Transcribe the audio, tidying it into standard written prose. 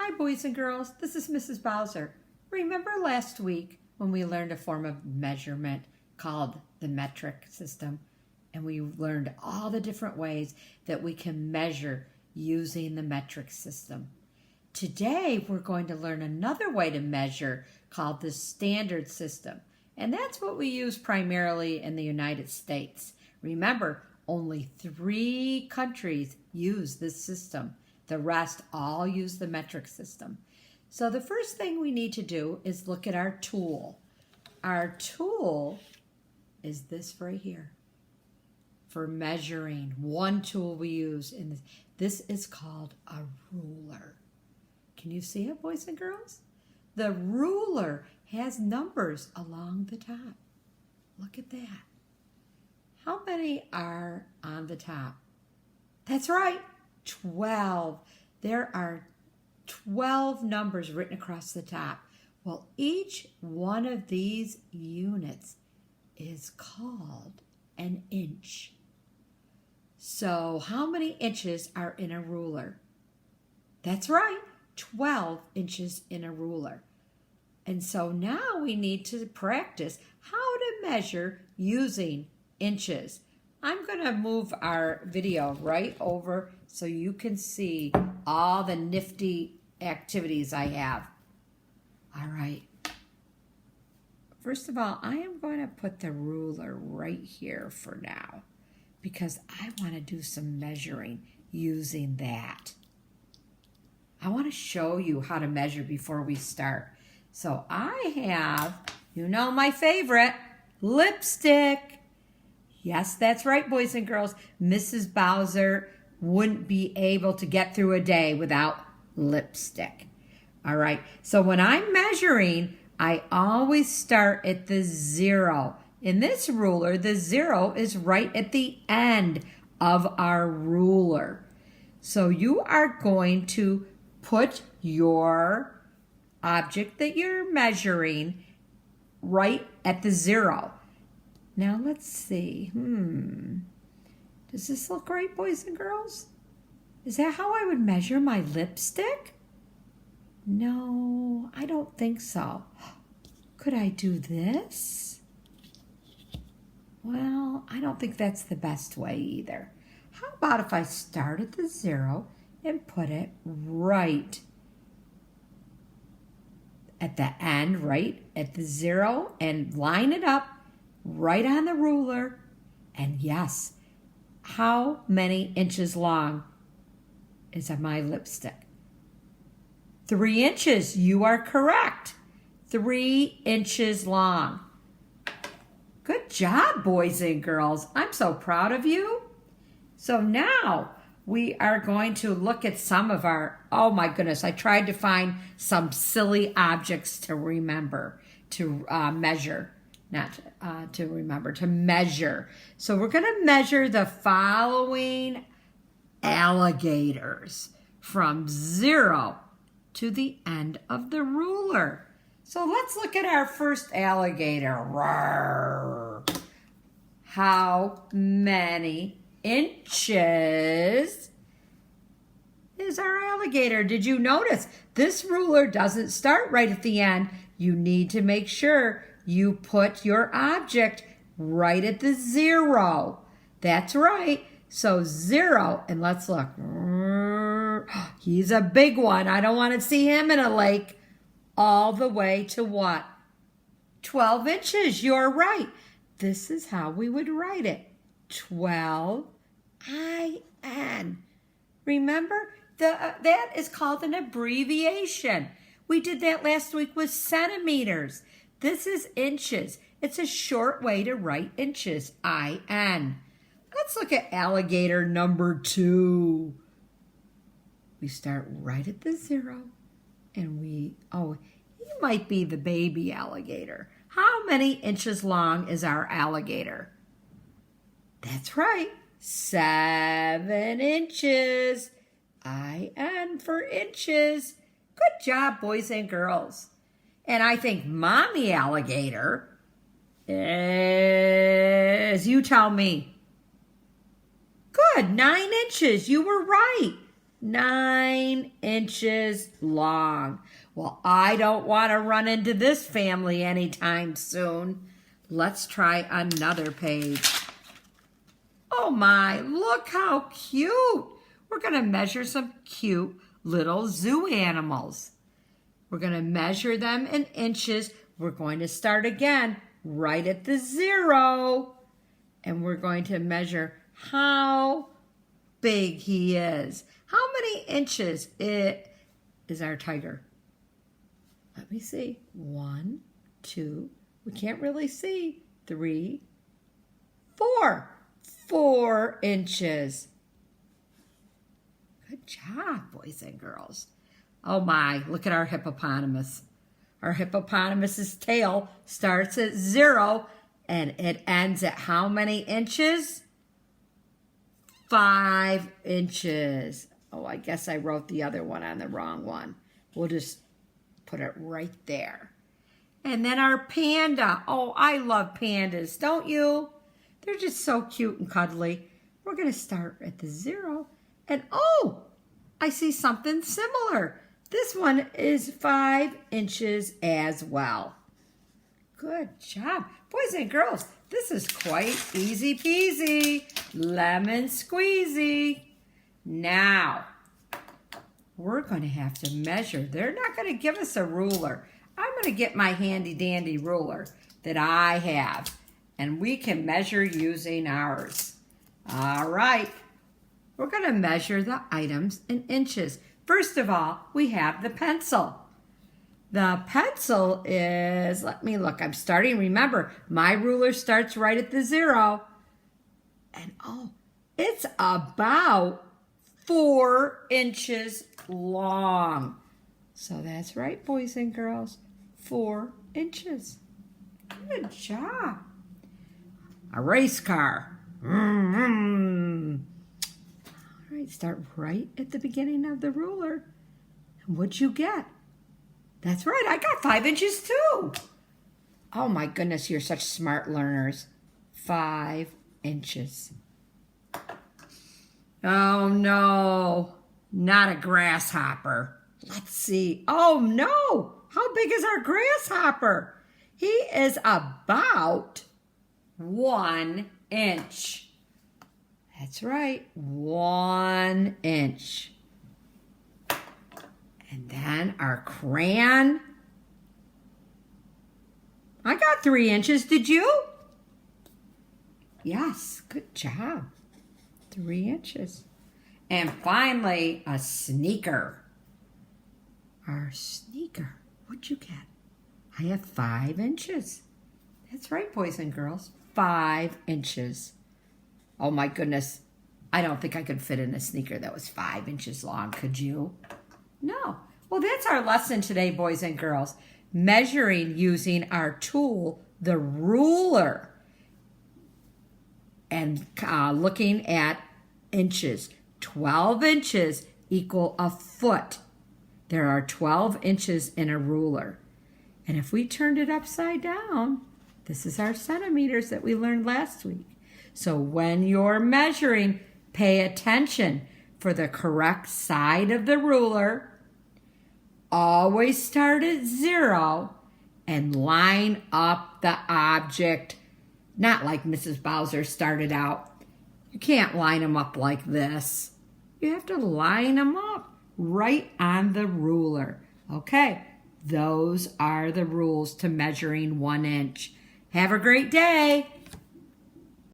Hi, boys and girls. This is Mrs. Bowser. Remember last week when we learned a form of measurement called the metric system? And we learned all the different ways that we can measure using the metric system. Today, we're going to learn another way to measure called the standard system. And that's what we use primarily in the United States. Remember, only 3 countries use this system. The rest all use the metric system. So the first thing we need to do is look at our tool. Our tool is this right here for measuring. One tool we use in this. This is called a ruler. Can you see it, boys and girls? The ruler has numbers along the top. Look at that. How many are on the top? That's right, 12. There are 12 numbers written across the top. Well, each one of these units is called an inch. So how many inches are in a ruler? That's right, 12 inches in a ruler. And so now we need to practice how to measure using inches. I'm going to move our video right over so you can see all the nifty activities I have. All right. First of all, I am going to put the ruler right here for now because I want to do some measuring using that. I want to show you how to measure before we start. So I have, you know, my favorite, lipstick. Yes, that's right, boys and girls. Mrs. Bowser wouldn't be able to get through a day without lipstick. All right, so when I'm measuring, I always start at the 0. In this ruler, the 0 is right at the end of our ruler. So you are going to put your object that you're measuring right at the 0. Now let's see. Does this look right, boys and girls? Is that how I would measure my lipstick? No, I don't think so. Could I do this? Well, I don't think that's the best way either. How about if I start at the 0 and put it right at the end, right at the 0, and line it up right on the ruler. And yes, how many inches long is my lipstick? 3 inches. You are correct. 3 inches long. Good job, boys and girls. I'm so proud of you. So now we are going to look at some of our, oh my goodness, I tried to find some silly objects to remember, to measure. Not to remember, to measure. So we're going to measure the following alligators from 0 to the end of the ruler. So let's look at our first alligator. Roar. How many inches is our alligator? Did you notice this ruler doesn't start right at the end? You need to make sure you put your object right at the 0. That's right. So 0, and let's look. He's a big one. I don't want to see him in a lake. All the way to what? 12 inches. You're right. This is how we would write it. 12 IN. Remember, that is called an abbreviation. We did that last week with centimeters. This is inches. It's a short way to write inches, IN. Let's look at alligator number 2. We start right at the 0, and he might be the baby alligator. How many inches long is our alligator? That's right, 7 inches. IN for inches. Good job, boys and girls. And I think mommy alligator is, you tell me. Good, 9 inches. You were right. 9 inches long. Well, I don't want to run into this family anytime soon. Let's try another page. Oh my, look how cute. We're going to measure some cute little zoo animals. We're going to measure them in inches. We're going to start again right at the 0. And we're going to measure how big he is. How many inches is our tiger? Let me see. 1, 2, we can't really see. 3, 4. 4 inches. Good job, boys and girls. Oh my, look at our hippopotamus. Our hippopotamus's tail starts at 0 and it ends at how many inches? 5 inches. Oh, I guess I wrote the other one on the wrong one. We'll just put it right there. And then our panda. Oh, I love pandas, don't you? They're just so cute and cuddly. We're going to start at the 0. And oh, I see something similar. This one is 5 inches as well. Good job. Boys and girls, this is quite easy peasy. Lemon squeezy. Now, we're going to have to measure. They're not going to give us a ruler. I'm going to get my handy dandy ruler that I have. And we can measure using ours. All right. We're going to measure the items in inches. First of all, we have the pencil. The pencil is, let me look, I'm starting, remember, my ruler starts right at the 0. And oh, it's about 4 inches long. So that's right, boys and girls, 4 inches. Good job. A race car. All right, start right at the beginning of the ruler. And what'd you get? That's right, I got 5 inches too. Oh my goodness, you're such smart learners. 5 inches. Oh no, not a grasshopper. Let's see. Oh no, how big is our grasshopper? He is about 1 inch. That's right, 1 inch. And then our crayon. I got 3 inches, did you? Yes, good job. 3 inches. And finally, a sneaker. Our sneaker, what'd you get? I have 5 inches. That's right, boys and girls, 5 inches. Oh my goodness, I don't think I could fit in a sneaker that was 5 inches long, could you? No. Well, that's our lesson today, boys and girls. Measuring using our tool, the ruler, and looking at inches. 12 inches equal a foot. There are 12 inches in a ruler. And if we turned it upside down, this is our centimeters that we learned last week. So when you're measuring, pay attention for the correct side of the ruler. Always start at 0 and line up the object. Not like Mrs. Bowser started out. You can't line them up like this. You have to line them up right on the ruler. Okay, those are the rules to measuring 1 inch. Have a great day.